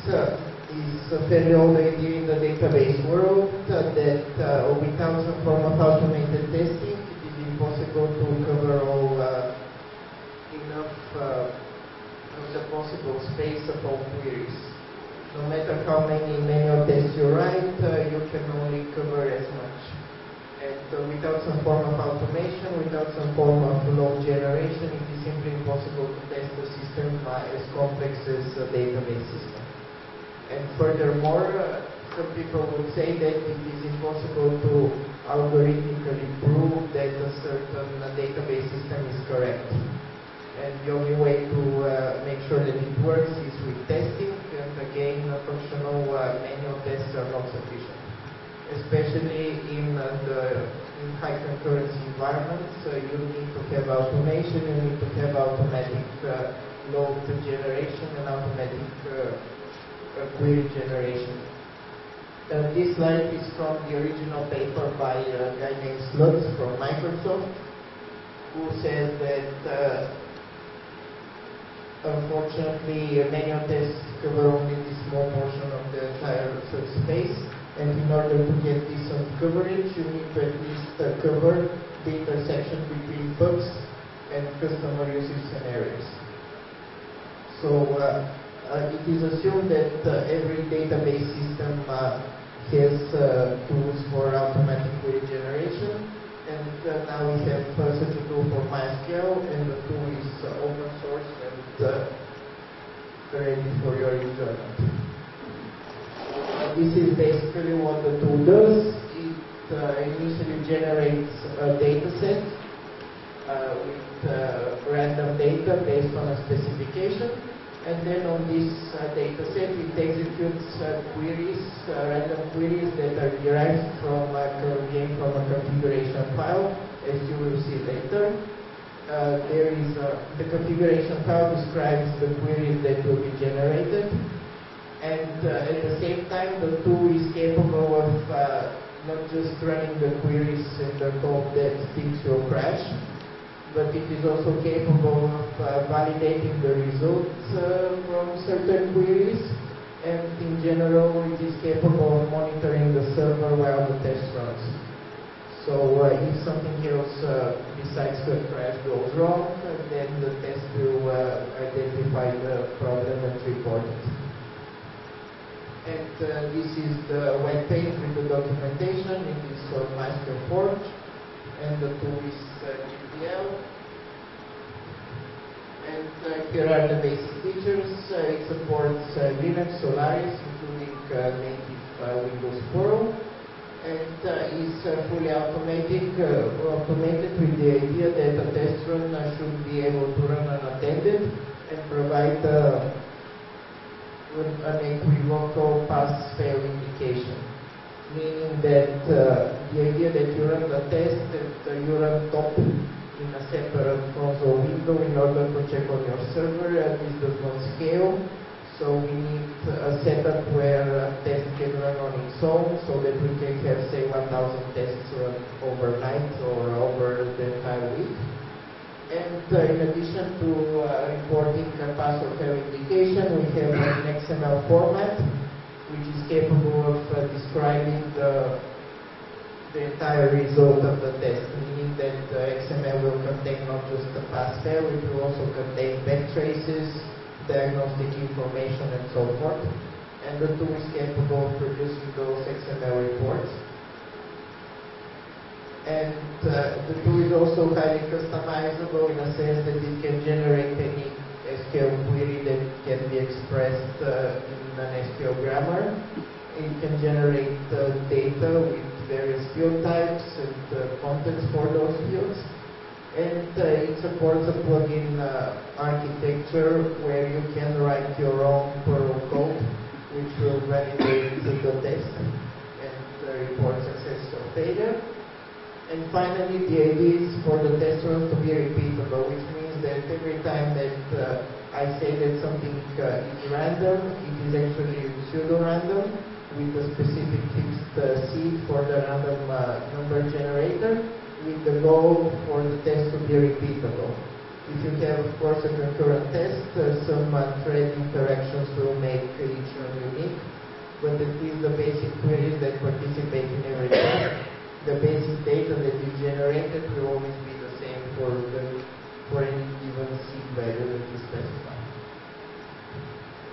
is a fairly old idea in the database world that without some form of automated testing, it is impossible to cover all enough of the possible space of all queries. No matter how many manual tests you write, you can only cover as much. And without some form of automation, without some form of log generation, it is simply impossible to test a system as complex as a database system. And furthermore, some people would say that it is impossible to algorithmically prove that a certain database system is correct. And the only way to make sure that it works is with testing, and again, functional manual tests are not sufficient. Especially in high concurrency environments, you need to have automation, you need to have automatic log generation and automatic query generation. This slide is from the original paper by a guy named Slutz from Microsoft, who says that unfortunately manual tests cover only this small portion of the entire search space, and in order to get decent coverage, you need to at least cover the intersection between bugs and customer usage scenarios. So it is assumed that every database system has tools for automatic query generation, and now we have such a tool for MySQL, and the tool is open source and ready for your enjoyment. This is basically what the tool does. It initially generates a data set with random data based on a specification, and then on this data set it executes queries, random queries that are derived from a configuration file, as you will see later. The configuration file describes the queries that will be generated, and at the same time the tool is capable of not just running the queries in the code that things will crash, but it is also capable of validating the results from certain queries, and in general it is capable of monitoring the server while the test runs. So if something else besides the crash goes wrong, then the test will identify the problem and report it. And this is the web page with the documentation. It is called MySQL Forge, and the tool is GPL. And here are the basic features. It supports Linux, Solaris, including native Windows Pro, and is fully automated with the idea that a test run should be able to run unattended and provide an equivocal pass-fail indication, meaning that the idea that you run the test, that you run top in a separate console window in order to check on your server, this does not scale. So we need a setup where a test can run on its own, so that we can have, say, 1,000 tests run overnight or over the entire week. And in addition to reporting a pass or fail indication, we have an XML format which is capable of describing the entire result of the test, meaning that XML will contain not just the pass-fail, it will also contain backtraces, diagnostic information, and so forth. And the tool is capable of producing those XML reports. And the tool is also highly customizable in a sense that it can generate any SQL query that can be expressed in an SQL grammar. It can generate data with various field types and context for those fields. And it supports a plugin architecture where you can write your own Perl code, which will validate the test and report success or failure. And finally, the idea is for the test runs to be repeatable, which means that every time that I say that something is random, it is actually pseudo-random with a specific fixed seed for the random number generator, with the goal for the test to be repeatable. If you have, of course, a concurrent test, some thread interactions will make each one unique, but at least the basic queries that participate in every test, the basic data that is generated will always be the same for any given seed value that you specify.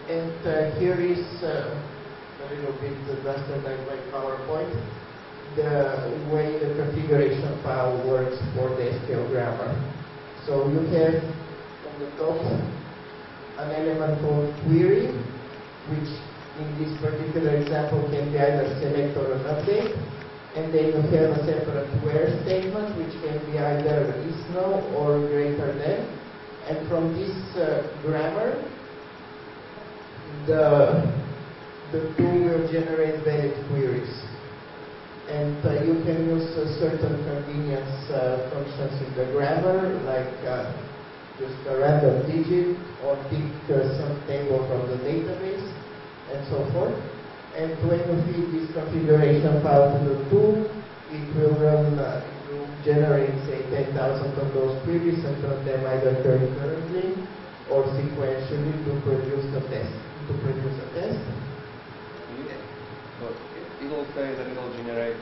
And here is a little bit bastardized by PowerPoint, the way the configuration file works for the SQL grammar. So you have on the top an element called query, which in this particular example can be either select or an update. And then you have a separate where statement, which can be either is no or greater than. And from this grammar, the tool will generate valid queries. And you can use certain convenience functions in the grammar, like just a random digit or pick some table from the database, and so forth. And when you feed this configuration file to the tool, it will generate, say, 10,000 of those queries and run them either concurrently or sequentially to produce a test. So it will say that it will generate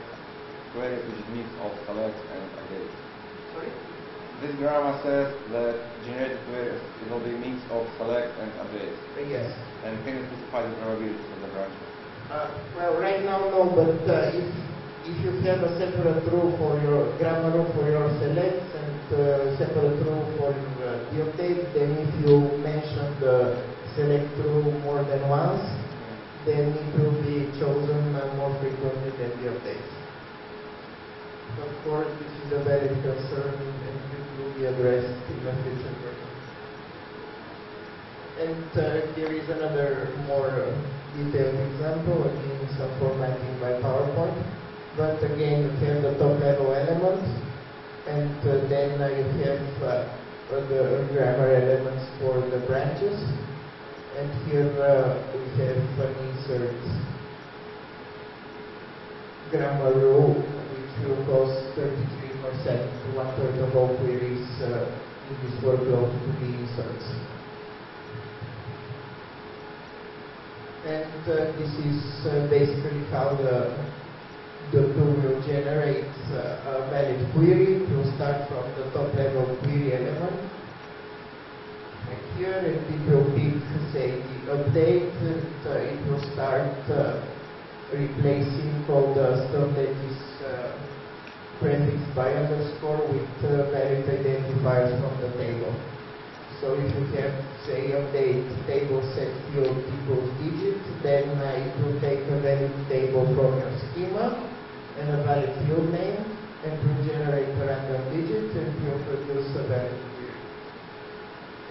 queries which mix of select and update. Sorry? This grammar says that generated queries it will be mix of select and update. Yes. And can you specify the probabilities of the branch? Well, right now no, but if you have a separate rule for your grammar rule for your selects and separate rule for the update, then if you mention the select rule more than once, then it will be chosen more frequently than the updates. Of course, this is a valid concern and it will be addressed in the future version. And here is another more detailed example, again some formatting by PowerPoint. But again, you have the top level element, and then you have the grammar elements for the branches. And here we have an insert grammar rule, which will cause 33%, one-third of all queries in this workload to be inserts. And this is basically how the tool will generate a valid query. It will start from the top level query element. Here, and it will pick, say, the update, and it will start replacing all the stuff that is prefixed by underscore with valid identifiers from the table. So if you have, say, update table set field equals digit, then it will take a valid table from your schema and a valid field name, and will generate a random digit and will produce a valid query.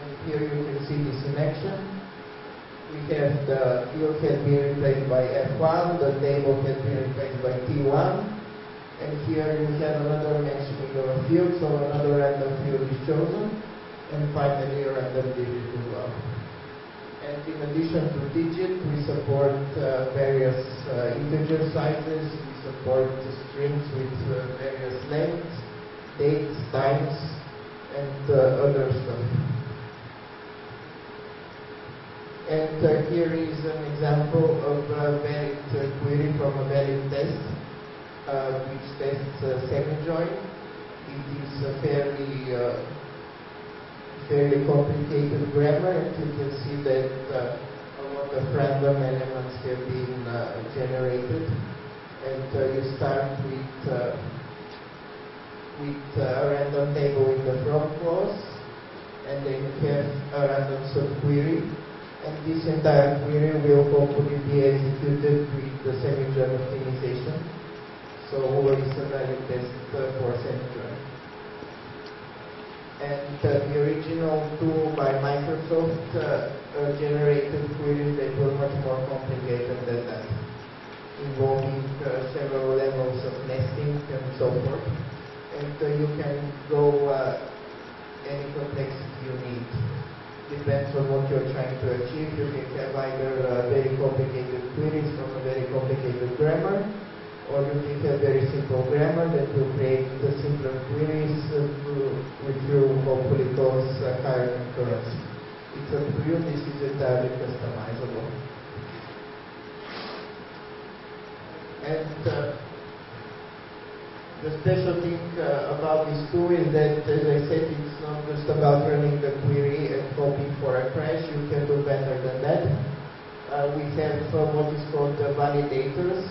And here you can see this in action. We have the field has been replaced by F1, the table has been replaced by T1, and here you have another mentioning of a field, so another random field is chosen, and finally a random digit as well. And in addition to digit, we support various integer sizes, we support strings with various lengths, dates, times, and other stuff. And here is an example of a valid query from a valid test, which tests semi-join. It is a fairly complicated grammar, and you can see that a lot of random elements have been generated. And you start with a random table in the from clause, and then you have a random subquery. And this entire query will hopefully be executed with the semi-join optimization. So it's a valid test for semi-join. And the original tool by Microsoft generated queries that were much more complicated than that, involving several levels of nesting and so forth. And you can go any complexity you need. Depends on what you're trying to achieve. You can have either very complicated queries from a very complicated grammar, or you can have very simple grammar that will create the simpler queries, which will hopefully cause hard currency. It's up to you. This is entirely customizable. And the special thing about this tool is that, as I said, it's not just about running the query and hoping for a crash. You can do better than that. We have what is called the validators,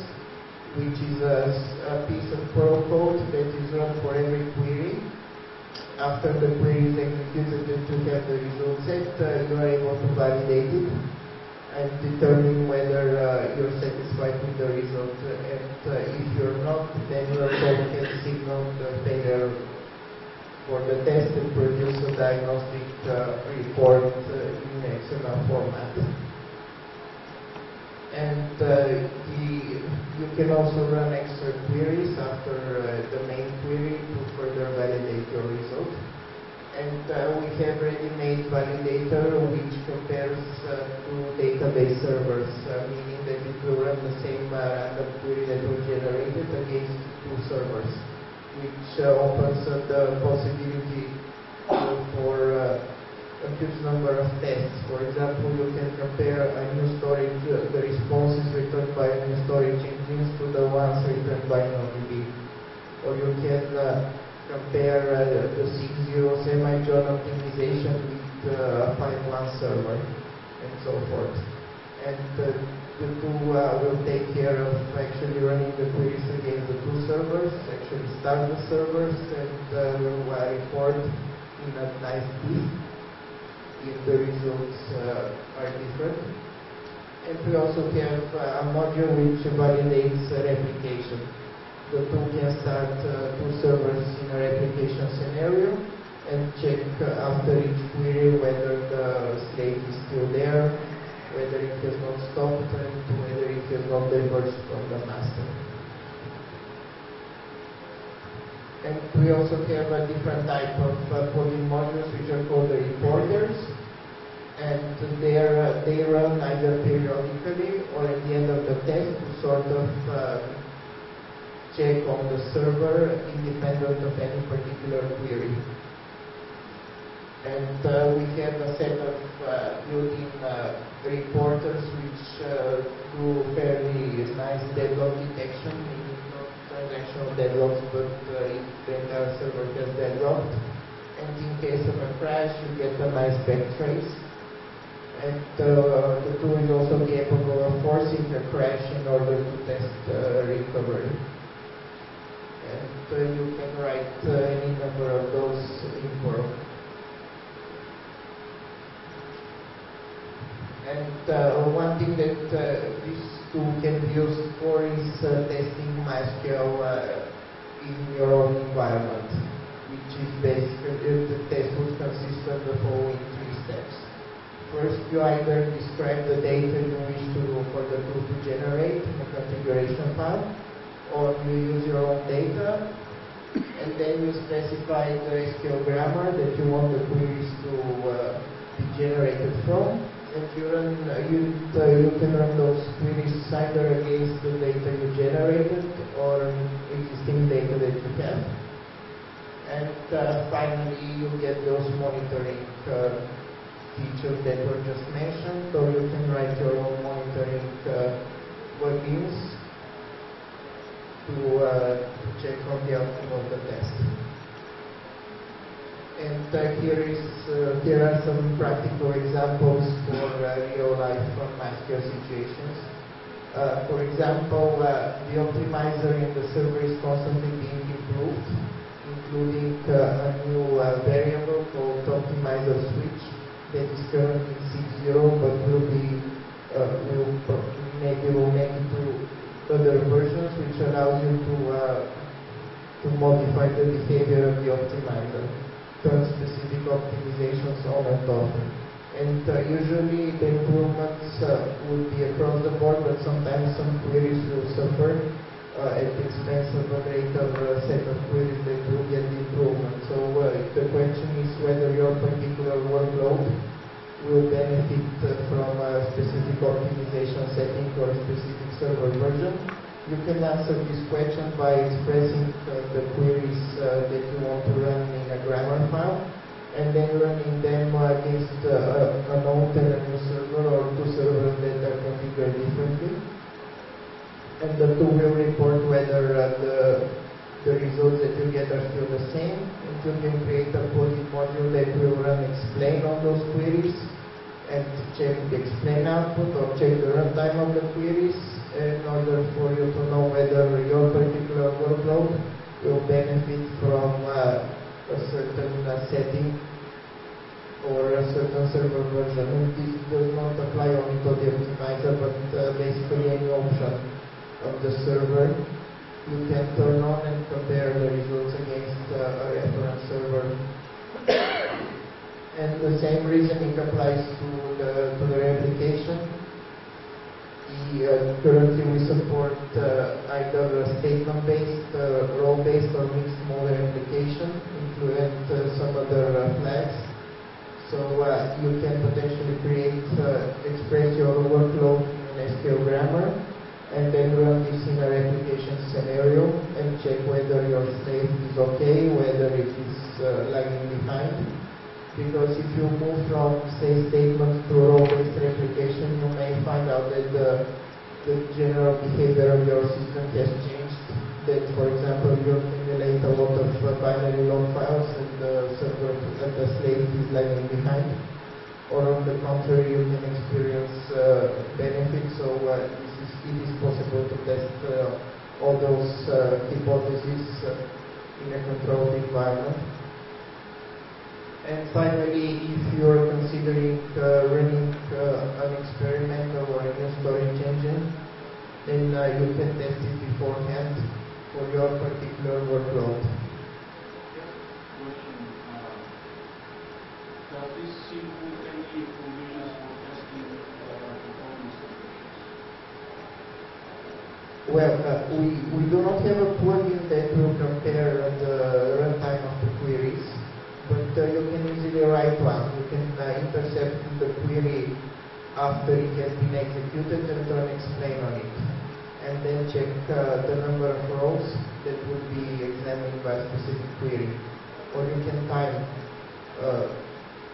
which is a piece of Perl code that is run for every query. After the query is executed and you have the result set, you are able to validate it and determine whether you're satisfied with the result. And if you're not, then your code can signal the failure for the test and produce a diagnostic report in XML format. And you can also run extra queries after the main query to further validate your result. And we have ready-made validator which compares to database servers, meaning that it will run the same random query that was generated against two servers, which opens the possibility for a huge number of tests. For example, you can compare a new storage, the responses returned by new storage engines to the ones returned by NoDB. Or you can compare the 6.0 semi-join optimization with a 5.1 server, and so forth. And the tool will take care of actually running the queries against the two servers, actually start the servers, and will report in a nice list if the results are different. And we also have a module which validates replication. The tool can start two servers in a replication scenario and check after each query whether the state is still there, whether it has not stopped, and whether it has not diverged from the master. And we also have a different type of plugin modules which are called the reporters. And they run either periodically or at the end of the test to sort of check on the server independent of any particular query. And we have a set of built-in reporters which do fairly nice deadlock detection, meaning not transactional deadlocks, but if the entire server has deadlocked. And in case of a crash, you get a nice backtrace. And the tool is also capable of forcing a crash in order to test recovery. And you can write any number of those in Perl. And one thing that this tool can be used for is testing MySQL in your own environment, which is basically the test would consist of the following three steps. First, you either describe the data you wish for the tool to generate in a configuration file, or you use your own data, and then you specify the SQL grammar that you want the queries to be generated from, and you can run those queries either against the data you generated or existing data that you have. And finally, you get those monitoring features that were just mentioned, or you can write your own monitoring plugins to check on the outcome of the test. And here are some practical examples for real-life MySQL situations. For example, the optimizer in the server is constantly being improved, including a new variable called optimizer switch that is currently 6.0, but will make it to other versions, which allows you to modify the behavior of the optimizer, turn specific optimizations on and off. And usually the improvements would be across the board, but sometimes some queries will suffer at the expense of a greater set of queries that will get the improvement. So the question is whether your particular workload will benefit from a specific optimization setting or a specific server version. You can answer this question by expressing the queries that you want to run in a grammar file, and then running them against an old and a new server or two servers that are configured differently. And the two will report whether the results that you get are still the same, and you can create a POSIT module that will run explain on those queries and check the explain output or check the runtime of the queries in order for you to know whether your particular workload will benefit from a certain setting or a certain server version. And this does not apply only to the optimizer, but basically any option of the server you can turn on and compare the results against a reference server. And the same reasoning applies to the replication. Currently we support either statement-based, role-based or mixed mode replication, including some other flags. So you can potentially express your workload in an SQL grammar and then run this in a replication scenario and check whether your slave is okay, whether it is lagging behind. Because if you move from, say, statements to role-based replication, you may find out that the general behavior of your system has changed. That, for example, you accumulate a lot of binary log files and the slave is lagging behind. Or on the contrary, you can experience benefits. So it is possible to test all those hypotheses in a controlled environment. And finally, if you are considering running an experimental or a new storage engine, then you can test it beforehand for your particular workload. Question. Does this include any provisions for testing performance conditions? Well, we do not have a plugin that will compare the runtime of the queries, but you can easily write one. You can intercept the query after it has been executed and run explain on it. And then check the number of rows that will be examined by a specific query. Or you can time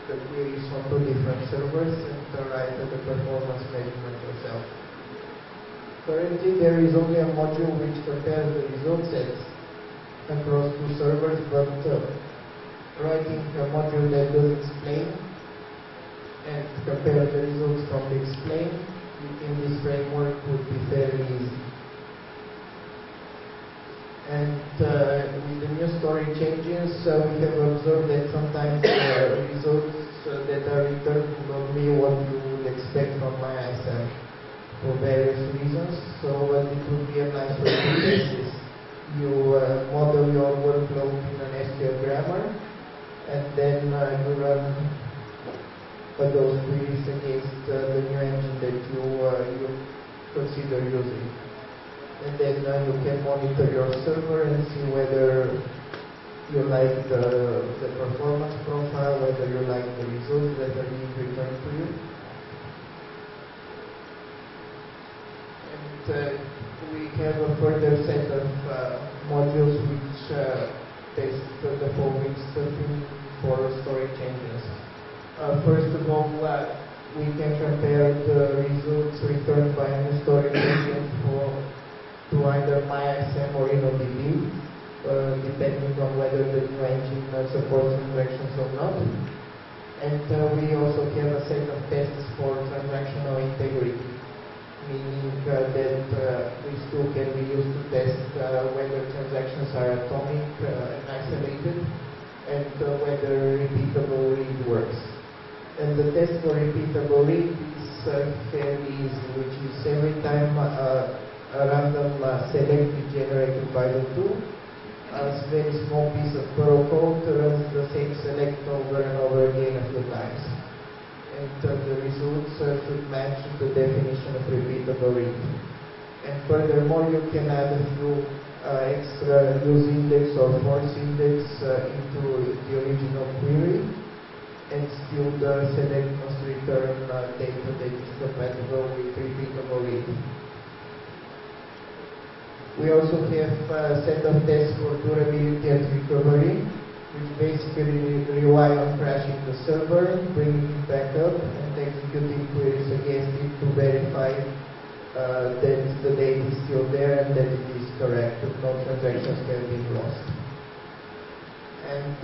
the queries on two different servers and write the performance measurement yourself. Currently, there is only a module which compares the result sets across two servers, but writing a module that does explain and compare the results from the explain in this framework would be fairly easy. And with the new storage engines, we have observed that sometimes results that are returned do not be what you would expect from MyISAM for various reasons. So it would be a nice way to test this. You model your workload in an SQL grammar, and then you run those queries against the new engine that you consider using. And then you can monitor your server and see whether you like the performance profile, whether you like the results that are being returned to you. And we have a further set of modules which test the following stuffing for storage engines. First of all, we can compare the results returned by a new storage engine to either MyISAM or InnoDB, depending on whether the new engine supports transactions or not. And we also have a set of tests for transactional integrity, meaning that these two can be used to test whether transactions are atomic and isolated, and whether repeatable read works. And the test for repeatable read is fairly easy, which is every time a random select is generated by the tool, a very small piece of Perl code runs the same select over and over again a few times. And the results should match the definition of repeatable read. And furthermore, you can add a few extra use index or force index into the original query, and still the select must return data that is compatible with repeatable read. We also have a set of tests for durability and recovery, which basically rely on crashing the server, bringing it back up, and executing queries against it to verify that the data is still there and that it is correct, that no transactions have been lost. And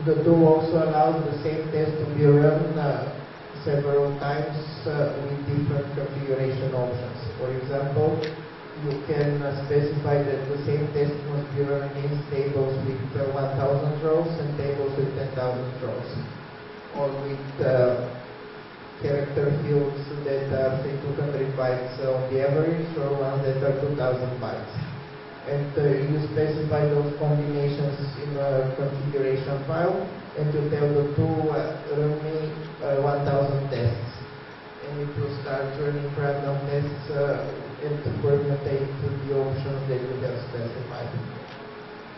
the tool also allows the same test to be run several times with different configuration options. For example, you can specify that the same test must be run against tables with 1,000 rows and tables with 10,000 rows, or with character fields that are, say, 200 bytes on the average, or ones that are 2,000 bytes. And you specify those combinations in a configuration file, and you tell the tool, run me 1,000 tests. And it will start running random tests and permutate to the options that you have specified.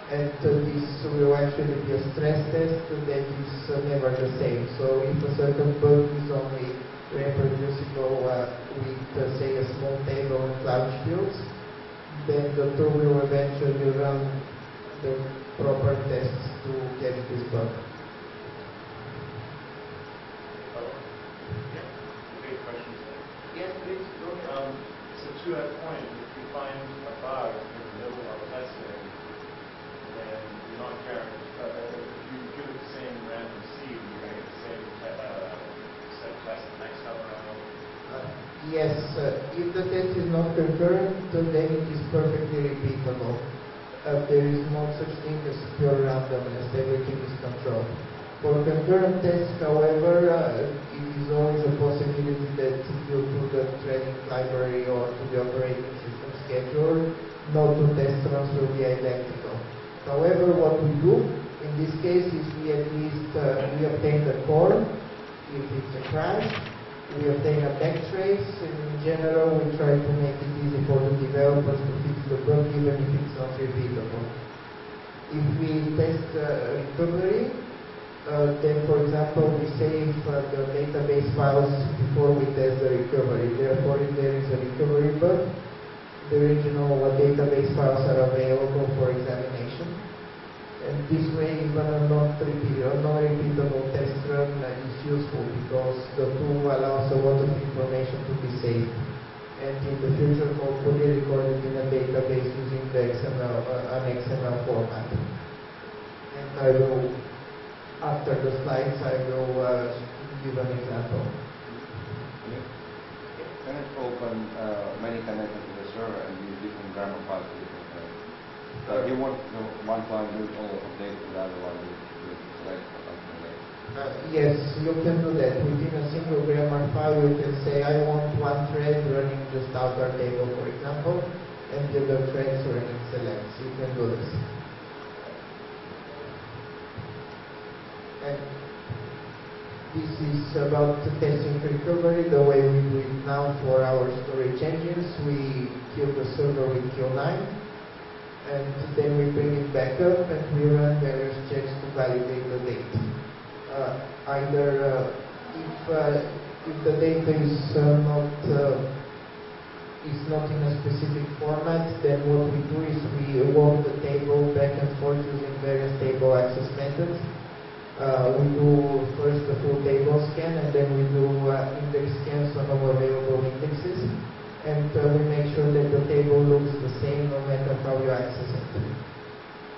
And this will actually be a stress test that is never the same. So if a certain bug is only reproducible with, say, a small table and large fields, then the tool will eventually run the proper tests to get this bug. Great questions. Yes, please. So to that point, if you find a bug in the middle of testing, then you're not guaranteed. If you give it the same random seed, you're going to get the same set of tests the next time around. Yes, if the test is not concurrent, then it is perfectly repeatable. There is no such thing as pure randomness. Everything is controlled. For concurrent tests, however, it is always a possibility that due to the threading library or to the operating system schedule, no two test runs will be identical. However, what we do in this case is we at least we obtain the core if it's a crash. We obtain a backtrace, and in general we try to make it easy for the developers to fix the bug even if it's not repeatable. If we test recovery, then for example we save the database files before we test the recovery. Therefore, if there is a recovery bug, the original database files are available for examination. And this way, even a non-repeatable test run is useful because the tool allows a lot of information to be saved. And in the future, hopefully recorded in a database using the an XML format. And I will, after the slides, I will give an example. Can it open many connectors to the server and use different grammar files to different things? You want one client doing all the updates and the other one doing select or something like that? Yes, you can do that. Within a single grammar file, you can say, I want one thread running just outer table, for example, and the other threads running selects. You can do this. And this is about testing recovery. The way we do it now for our storage engines, we kill the server with Q9, and then we bring it back up and we run various checks to validate the data. Either if the data is not in a specific format, then what we do is we walk the table back and forth using various table access methods. We do first the full table scan, and then we do index scans on all available indexes. And we make sure that the table looks the same no matter how you access it.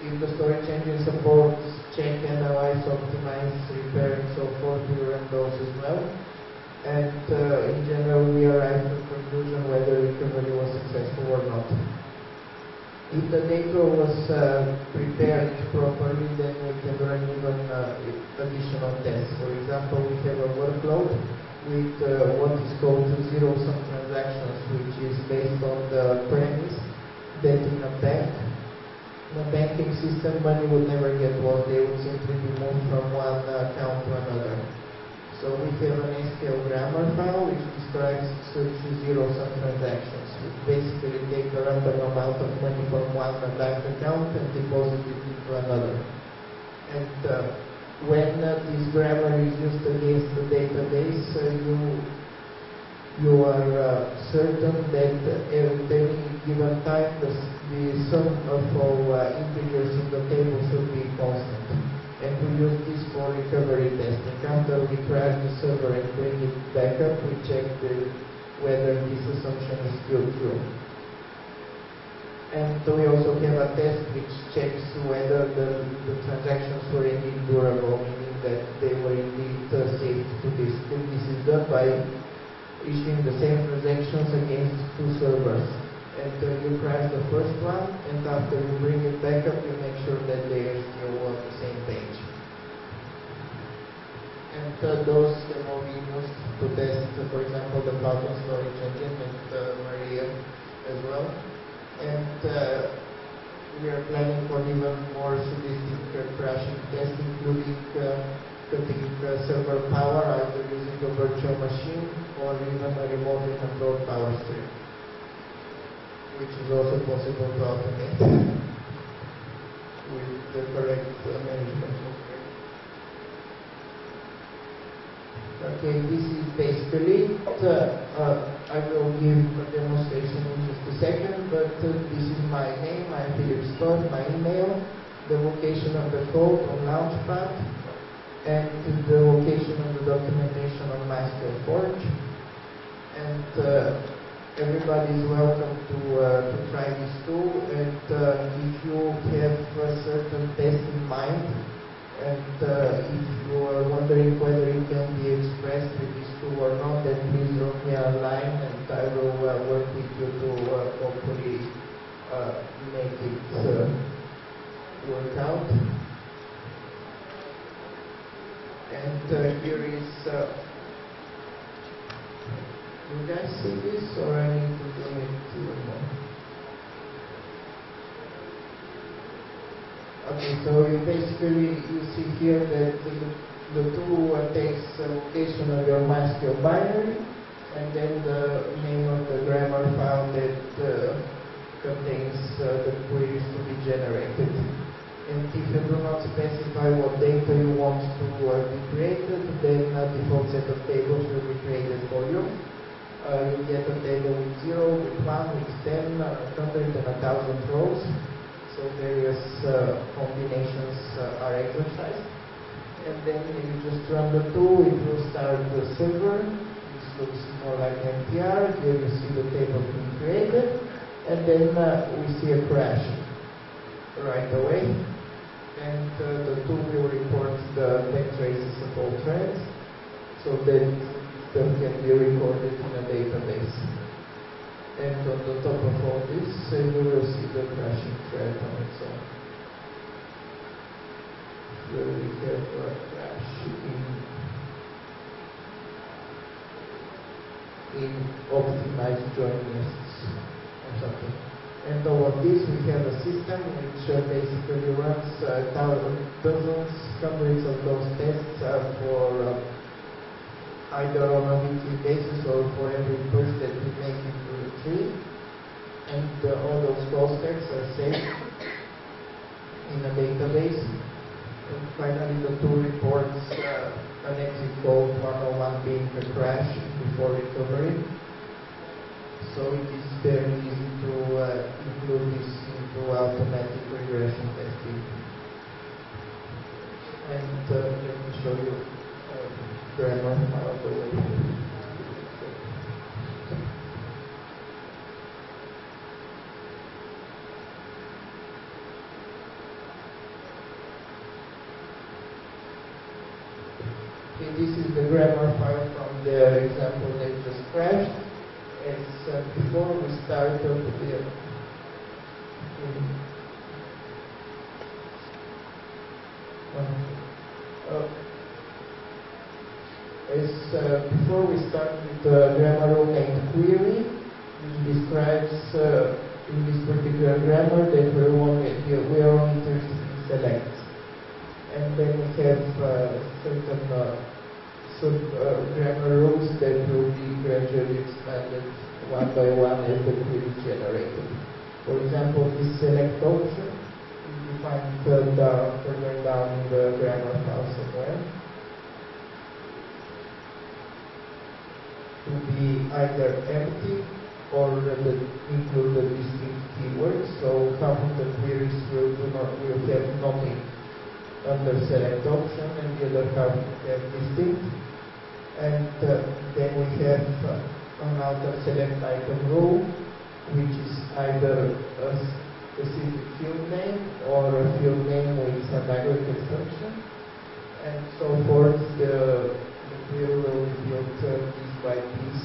If the storage engine supports check, analyze, optimize, repair, and so forth, we run those as well. And in general, we arrive at the conclusion whether recovery was successful or not. If the data was prepared properly, then we can run even additional tests. For example, we have a workload with what is called zero-sum transactions, which is based on the premise that in a banking system, money would never get lost. They would simply be moved from one account to another. So we have an SQL grammar file which describes such zero-sum transactions. It basically takes a random amount of money from one bank account and deposit it into another. And when this grammar is used against the database, you are certain that at any given time the sum of all integers in the table should be constant. And we use this for recovery testing. After we crash the server and bring it back up, we check whether this assumption is still true. And we also have a test which checks whether the transactions were indeed durable, meaning that they were indeed safe to disk. And this is done by issuing the same transactions against two servers. And you crash the first one, and after you bring it back up, you make sure that they are still on the same page. And those can all be used to test, for example, the Falcon storage engine and Maria as well. And we are planning for even more sadistic crashing tests, including cutting server power, either using a virtual machine or even a remotely controlled power strip, which is also possible to automate with the correct management software. Okay, this is basically it. I will give a demonstration in just a second, but this is my name, I'm Philip Stott, my email, the location of the code on Launchpad, and the location of the documentation on MySQL Forge. And everybody is welcome to try this tool, and if you have a certain test in mind, and if you are wondering whether it can be expressed with this tool or not, then please drop me a line, and I will work with you to hopefully make it work out. And here is you guys see this, or I need to do it even more? Okay, so you see here that the tool takes the location of your MySQL binary, and then the name of the grammar file that contains the queries to be generated. And if you do not specify what data you want to be created, then a default set of tables will be created for you. You get a table with 0, with 1, with 10, 100, and 1,000 rows. So various combinations are exercised. And then you just run the tool, it will start the server. This looks more like NPR. Here you see the table being created. And then we see a crash right away. And the tool will report the back traces of all threads, so that them can be recorded in a database. And on the top of all this, you will see the crashing thread on its own. Here we have a crash in optimized join lists or something. And all of this, we have a system which basically runs dozens, hundreds of those tests for either on a weekly basis or for every push that we make into the tree. And all those call stacks are saved in a database. And finally, the tool reports an exit code 101 being a crash before recovery. So it is very easy to include this into automatic regression testing. And let me show you grammar out of the way. Okay, this is the grammar file from the example that just crashed. As before we start up the before we start with the grammar rule named query, which describes in this particular grammar that we are only interested in selects. And then we have certain grammar rules that will be gradually expanded one by one as the query is generated. For example, this select option is defined further down in the grammar file somewhere to be either empty or that include the distinct keywords. So half of the queries will have nothing under select option, and the other half have distinct. And then we have another select item rule, which is either a specific field name or a field name with some aggregate function, and so forth. The query will be built piece by piece.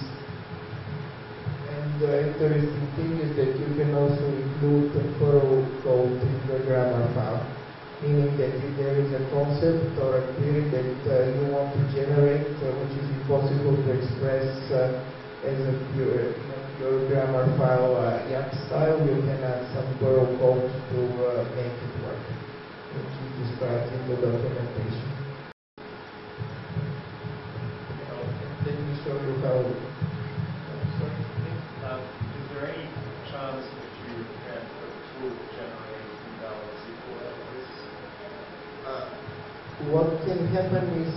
And the interesting thing is that you can also include the furrow code in the grammar file, meaning that if there is a concept or a query that you want to generate, which is impossible to express as a your grammar file YAML style, you can add some furrow code to make it work, which is described in the documentation. Let me show you how. Is there any chance that you can put a tool to generate invalid SQL errors? What can happen is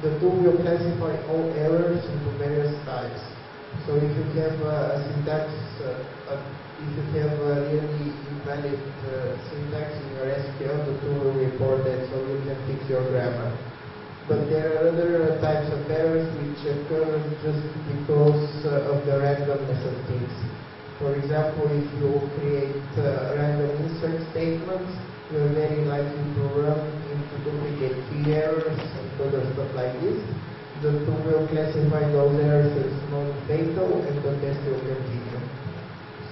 the tool will classify all errors into various types. So if you have a syntax, if you have a really invalid syntax in your SQL, the tool will report that so you can fix your grammar. But there are other types of errors which occur just because of the randomness of things. For example, if you create random insert statements, you're very likely to run into duplicate key errors and other stuff like this. The tool will classify those errors as non-fatal and the test will continue.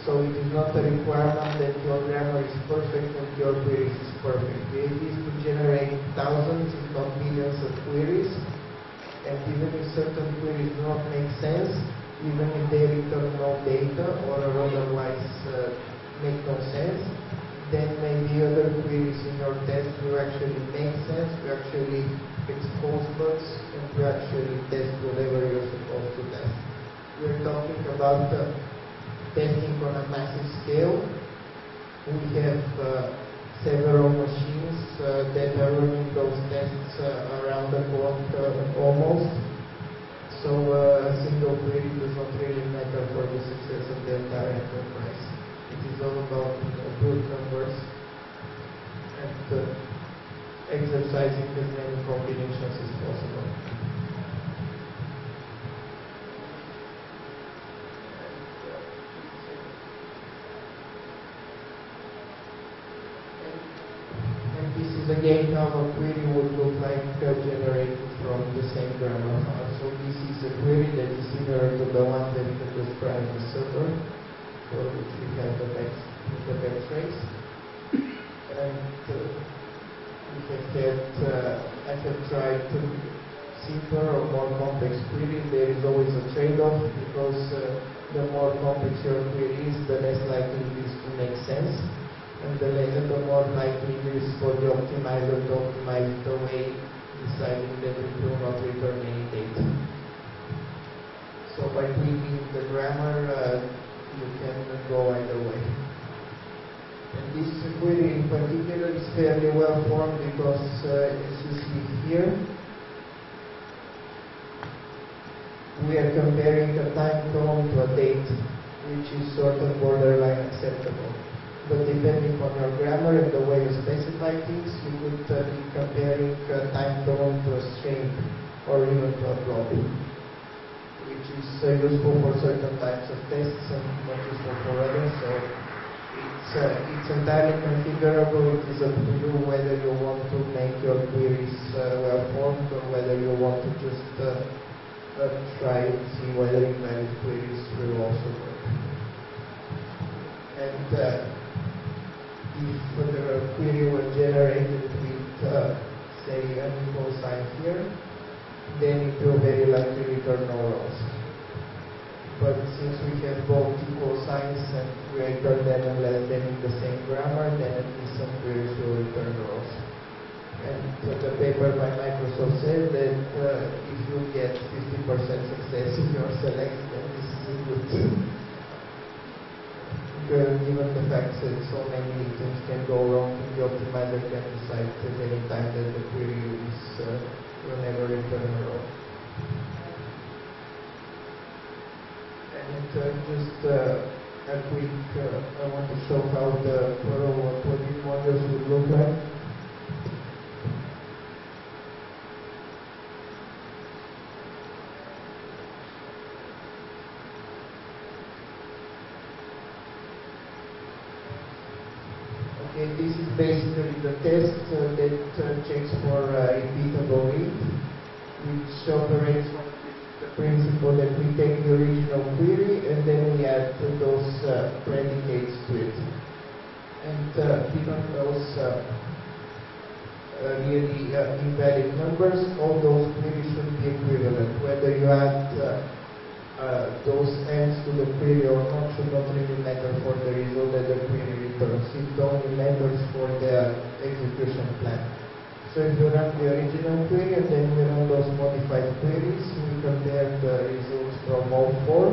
So it is not a requirement that your grammar is perfect and your queries is perfect. The idea is to generate thousands, if not millions of queries, and even if certain queries do not make sense, even if they return no data or otherwise make no sense, then maybe other queries in your test will actually make sense, to actually expose bugs, and to actually test whatever you're supposed to test. We're talking about testing on a massive scale. We have several machines that are running those tests around the clock almost. So a single query does not really matter for the success of the entire enterprise. It is all about good numbers and exercising as many combinations as possible. And this is again how a query would look like generated from the same grammar file. So this is a query that is similar to the one that we described in the server, for which we have the backtrace. And I have tried to simpler or more complex query. There is always a trade-off because the more complex your query is, the less likely it is to make sense, and the more likely it is for the optimizer to optimize the way, deciding that it will not return any data. So by tweaking the grammar, you can go either way. And this query in particular is fairly well formed because, as you see here, we are comparing a time column to a date, which is sort of borderline acceptable. But depending on your grammar and the way you specify things, you could be comparing a time column to a string or even to a blob, which is useful for certain types of tests and not useful for others. So it's entirely configurable. It is up to you whether you want to make your queries well formed or whether you want to just try and see whether invalid queries will also work. And if the query was generated with, say, an equal sign here, then it will very likely return no rows. But since we have both equal signs and we return them unless they're in the same grammar, then at least some queries will return rows. And the paper by Microsoft says that if you get 50% success in your select, then this is a good, given the fact that so many things can go wrong, the optimizer can decide at any time that the query will never return a row. And just a quick, I want to show how the Perl plugin models would look like. Okay, this is basically the test that checks for repeatable read, which operates on the principle that we take the original query and then we add those predicates to it. And given those really invalid numbers, all those queries should be equivalent. Whether you add those ends to the query or not should not really matter for the result that the query returns. It only matters for the execution plan. So if you run the original query and then we run those modified queries, we compare the results from all four,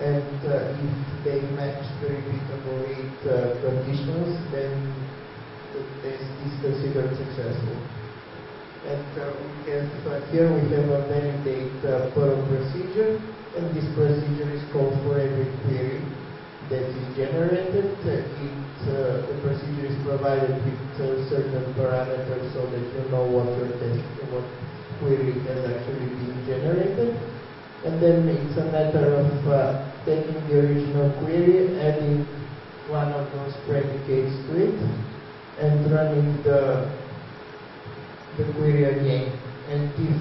and if they match the repeatable read conditions, then the test is considered successful. And here we have a validate Perl procedure, and this procedure is called for every query that is generated. The procedure is provided with certain parameters so that you know what query has actually been generated. And then it's a matter of taking the original query, adding one of those predicates to it, and running the query again. And if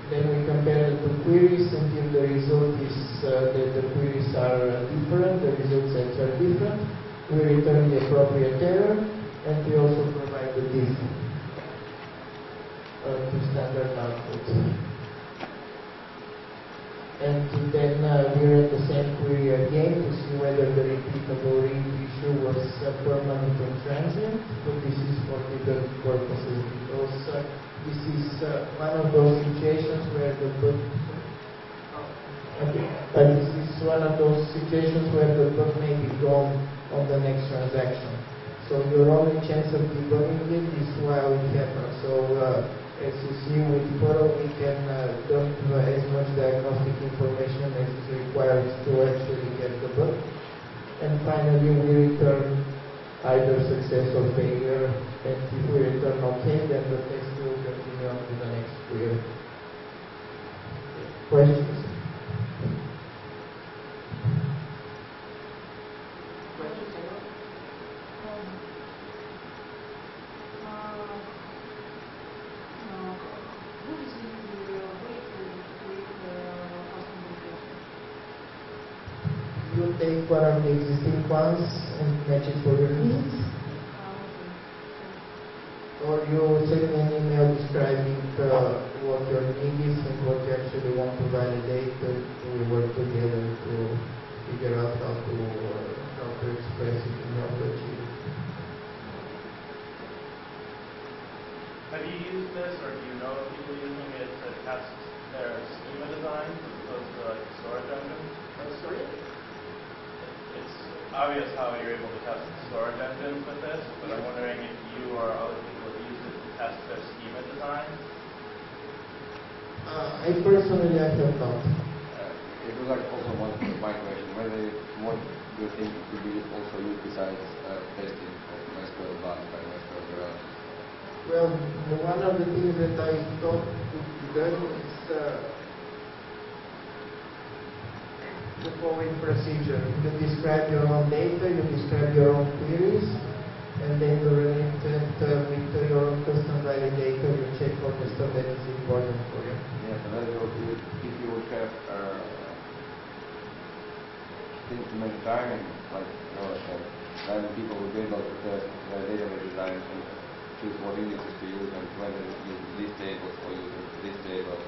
then we compare the two queries, and if the result is that the queries are different, the result sets are different, we return the appropriate error, and we also provide the diff to standard output. And then we run the same query again to see whether the repeatable read issue was permanent or transient, but this is for debug purposes because this is one of those situations where the bug may be gone on the next transaction. So your only chance of debugging it is while it happens. So as you see with Perl, we can dump as much diagnostic information as is required to actually get the bug. And finally, we return either success or failure. And if we return okay, then the test will continue on to the next query. Questions? You take one of the existing ones and match it for your needs, or you send me an email describing what your need is and what you actually want to validate, and we work together to figure out how to express it and how to achieve it. Have you used this, or do you know of people using it to test their schema designs as opposed to like storage engines? Sorry? It's obvious how you're able to test storage engines with this, but I'm wondering if you or other people have used it to test their schema design. I personally have not. It was like also one of my question, what do you think could be also used besides testing of MySQL Advanced and MySQL Garage? Well, one of the things that I thought could be done is the following procedure. You describe your own data, you describe your own queries, and then you run it with your own custom validator, you check all the stuff that is important for you. Yes, and then if you would have things to measure timing, like then people would be able to test their database design and choose what indexes to use and whether to use these tables or use this table.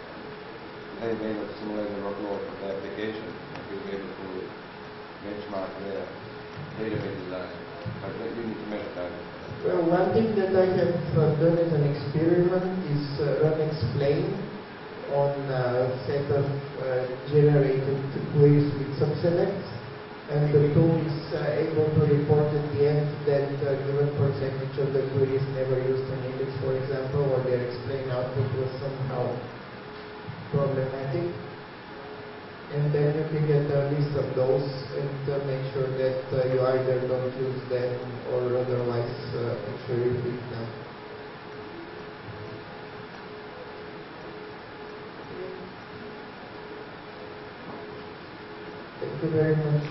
They may able to simulate the workload of the application and you'll be able to benchmark their database design. But you need to measure time. Well, one thing that I have done as an experiment is run explain on a set of generated queries with subselects, and the tool is able to report at the end that a given percentage of the queries never used an index, for example, or their explain output was somehow problematic. And then you definitely get a list of those and make sure that you either don't use them or otherwise make sure you fix them. Thank you very much.